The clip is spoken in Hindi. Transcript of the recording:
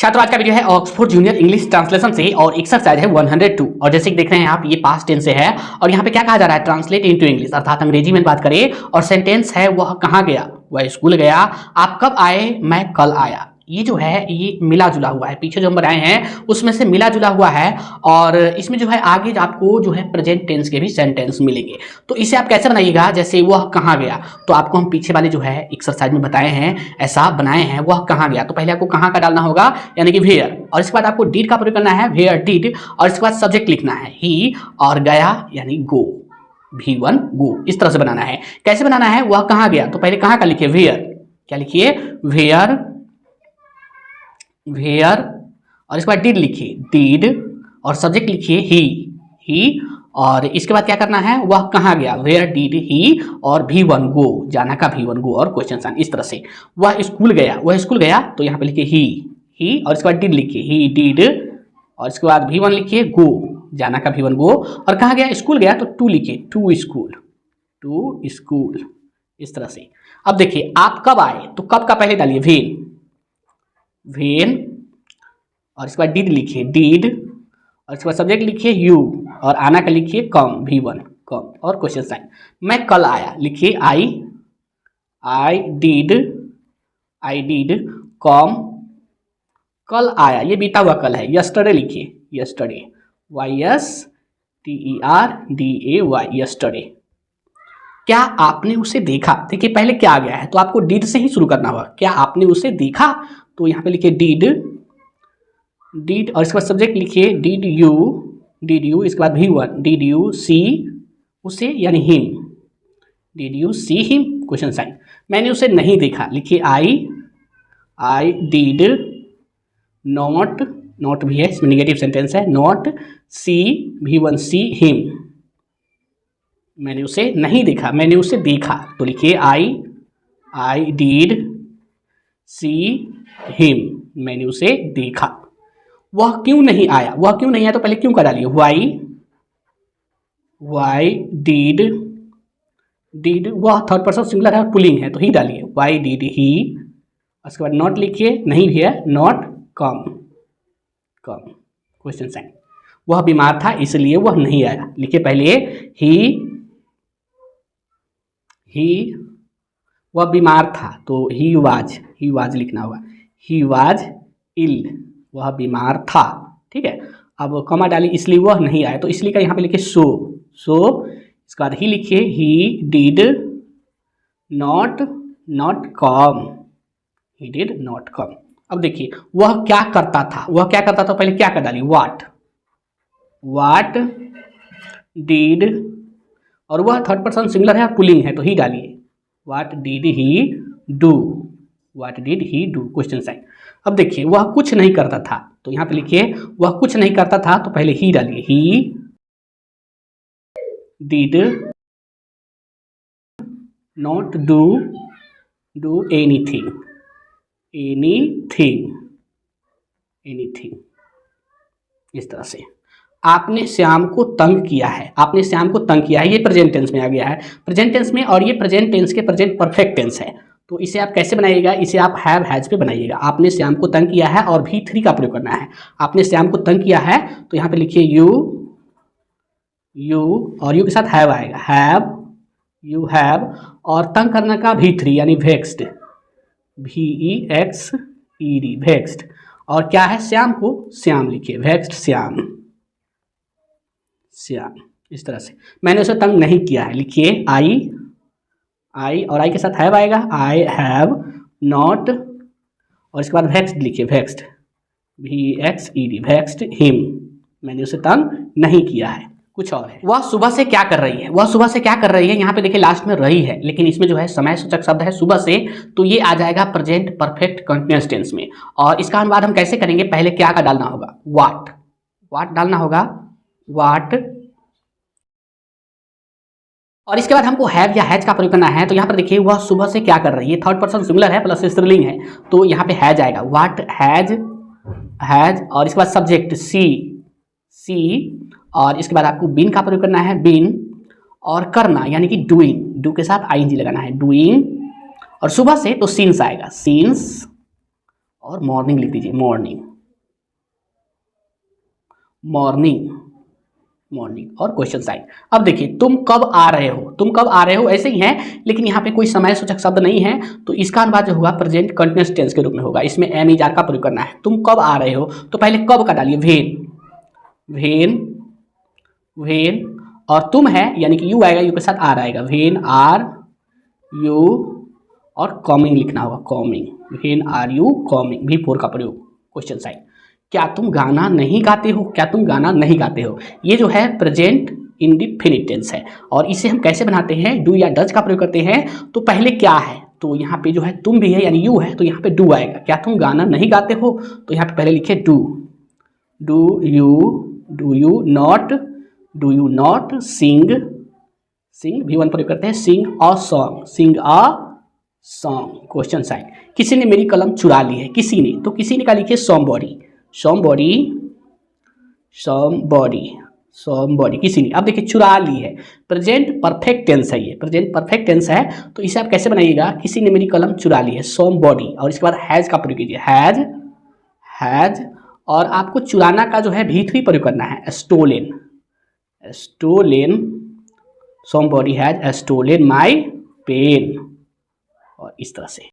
छात्रों आज का वीडियो है ऑक्सफोर्ड जूनियर इंग्लिश ट्रांसलेशन से और एक्सरसाइज है 102 और जैसे कि देख रहे हैं आप ये पास्ट टेंस से है और यहाँ पे क्या कहा जा रहा है ट्रांसलेट इनटू इंग्लिश अर्थात अंग्रेजी में बात करें और सेंटेंस है वह कहाँ गया वह स्कूल गया। आप कब आए मैं कल आया। ये जो है ये मिला जुला हुआ है, पीछे जो हम बनाए हैं उसमें से मिला जुला हुआ है और इसमें जो है आगे आपको जो है प्रेजेंट टेंस के भी सेंटेंस मिलेंगे। तो इसे आप कैसे बनाइएगा, जैसे वह कहाँ गया तो आपको हम पीछे वाले जो है एक्सरसाइज में बताए हैं ऐसा बनाए हैं। वह कहाँ गया तो पहले आपको कहाँ का डालना होगा यानी कि वेयर, और इसके बाद आपको डिड का प्रयोग करना है वेयर डिड, और इसके बाद सब्जेक्ट लिखना है ही और गया यानी गो V1 गो। इस तरह से बनाना है। कैसे बनाना है, वह कहाँ गया तो पहले कहाँ का लिखिए वेयर, क्या लिखिए वेयर वेयर, और इसके बाद डिड लिखिए डिड और सब्जेक्ट लिखिए ही और इसके बाद क्या करना है वह कहाँ गया वेयर डिड ही और V1 गो जाना का V1 गो और क्वेश्चन साइन। इस तरह से वह स्कूल गया तो यहाँ पे लिखिए ही और इसके बाद डिड लिखिए ही डिड और इसके बाद V1 लिखिए गो जाना का V1 गो, और कहाँ गया स्कूल गया तो टू लिखिए टू स्कूल। इस तरह से अब देखिए आप कब आए तो कब का पहले डालिए वेन और इसके बाद डिड लिखिए डिड और इसके बाद सब्जेक्ट लिखिए यू और आना का लिखिए कम V1 कम और क्वेश्चन साइन। मैं कल आया लिखिए आई डिड कम कल आया, ये बीता हुआ कल है। यस्टरडे लिखिए यस्टरडे YSTERDAY यस्टरडे। क्या आपने उसे देखा, देखिए पहले क्या आ गया है तो आपको डिड से ही शुरू करना होगा। क्या आपने उसे देखा तो यहाँ पे लिखिए डिड और इसके बाद सब्जेक्ट लिखिए डिड यू इसके बाद V1 डिड यू सी उसे यानी him did you see him question sign. मैंने उसे नहीं देखा लिखिए आई डिड नॉट भी है इसमें निगेटिव सेंटेंस है not see V1 see him. मैंने उसे नहीं देखा मैंने उसे देखा तो लिखिए आई डिड सी हिम मैंने उसे देखा। वह क्यों नहीं आया तो पहले क्यों का डालिए वाई डिड वह थर्ड पर्सन सिंगुलर है और पुलिंग है तो ही डालिए वाई डिड ही। उसके बाद नॉट लिखिए नहीं भी है नॉट कम क्वेश्चन साइन। वह बीमार था इसलिए वह नहीं आया लिखिए पहले ही वह बीमार था तो ही वाज लिखना होगा ही वाज इल वह बीमार था। ठीक है, अब कमा डाली इसलिए वह नहीं आया तो इसलिए का यहाँ पे लिखिए सो इसके बाद ही लिखिए ही डिड नॉट कम। अब देखिए वह क्या करता था पहले क्या कर डाली वाट डिड और वह थर्ड पर्सन सिंगुलर है और पुलिंग है तो ही डालिए what did he do question sign. अब देखिए वह कुछ नहीं करता था तो यहाँ पे लिखिए वह कुछ नहीं करता था तो पहले ही डालिए he did not do anything इस तरह से। आपने श्याम को तंग किया है ये प्रेजेंट टेंस में आ गया है प्रेजेंट टेंस में, और ये प्रेजेंट टेंस के प्रेजेंट परफेक्ट टेंस है। तो इसे आप कैसे बनाइएगा, इसे आप हैव हैज पे बनाइएगा। आपने श्याम को तंग किया है और V3 का प्रयोग करना है। आपने श्याम को तंग किया है तो यहाँ पे लिखिए यू और यू के साथ हैव आएगा यू हैव और तंग करने का V3 यानी वेक्स्ड VEXED वेक्स्ड, और क्या है श्याम को श्याम लिखिए वेक्स्ड श्याम। इस तरह से मैंने उसे तंग नहीं किया है लिखिए आई और आई के साथ हैव आएगा आई हैव नॉट और इसके बाद वेक्स्ड लिखिए वेक्स्ड VEXED वेक्स्ड हिम मैंने उसे तंग नहीं किया है। कुछ और है, वह सुबह से क्या कर रही है यहाँ पे देखिए लास्ट में रही है लेकिन इसमें जो है समय सूचक शब्द है सुबह से तो ये आ जाएगा प्रेजेंट परफेक्ट कंटीन्यूअस टेंस में। और इसका अनुवाद हम कैसे करेंगे, पहले क्या का डालना होगा वाट डालना होगा वाट, और इसके बाद हमको हैव या हैज का प्रयोग करना है। तो यहाँ पर देखिए वह सुबह से क्या कर रही है, थर्ड पर्सन सिंगुलर है प्लस स्त्रीलिंग है तो यहाँ पे हैज आएगा वाट हैज और इसके बाद सब्जेक्ट सी और इसके बाद आपको बीन का प्रयोग करना है बीन और करना यानी कि डू के साथ ING लगाना है डूइंग, और सुबह से तो सीन्स आएगा सीन्स और मॉर्निंग लिख दीजिए मॉर्निंग। मॉर्निंग, मॉर्निंग और क्वेश्चन साइन। अब देखिए तुम कब आ रहे हो, तुम कब आ रहे हो ऐसे ही है, लेकिन यहाँ पे कोई समय सूचक शब्द नहीं है, तो इसका अनुवाद जो होगा प्रेजेंट कंटिन्यूअस टेंस के रूप में होगा। इसमें एम इज आर का प्रयोग करना है। तुम कब आ रहे हो, तो पहले कब का डालिए वेन, वेन, वेन, और तुम है यानी कि यू आएगा, यू के साथ आर आएगा, वेन आर यू, और कमिंग लिखना होगा, coming, when are you coming, V4 का प्रयोग, क्वेश्चन साइन। क्या तुम गाना नहीं गाते हो, क्या तुम गाना नहीं गाते हो, ये जो है प्रेजेंट इंडेफिनिट टेंस है। और इसे हम कैसे बनाते हैं, डू या डज का प्रयोग करते हैं। तो पहले क्या है, तो यहाँ पे जो है तुम भी है यानी यू है, तो यहाँ पे डू आएगा। क्या तुम गाना नहीं गाते हो, तो यहाँ पे पहले लिखे do, do you not sing, sing V1 प्रयोग करते हैं, sing a song, sing a song, question sign. किसी ने मेरी कलम चुरा ली है, किसी ने, तो किसी ने का लिखिए somebody, somebody, somebody, somebody, किसी ने। अब देखिए चुरा ली है, प्रेजेंट परफेक्ट टेंस है, ये प्रेजेंट परफेक्ट टेंस है, तो इसे आप कैसे बनाइएगा, किसी ने मेरी कलम चुरा ली है, somebody, और इसके बाद हैज का प्रयोग कीजिए, हैज, और आपको चुराना का जो है V3 प्रयोग करना है, stolen, stolen, somebody has stolen my pen, और इस तरह से।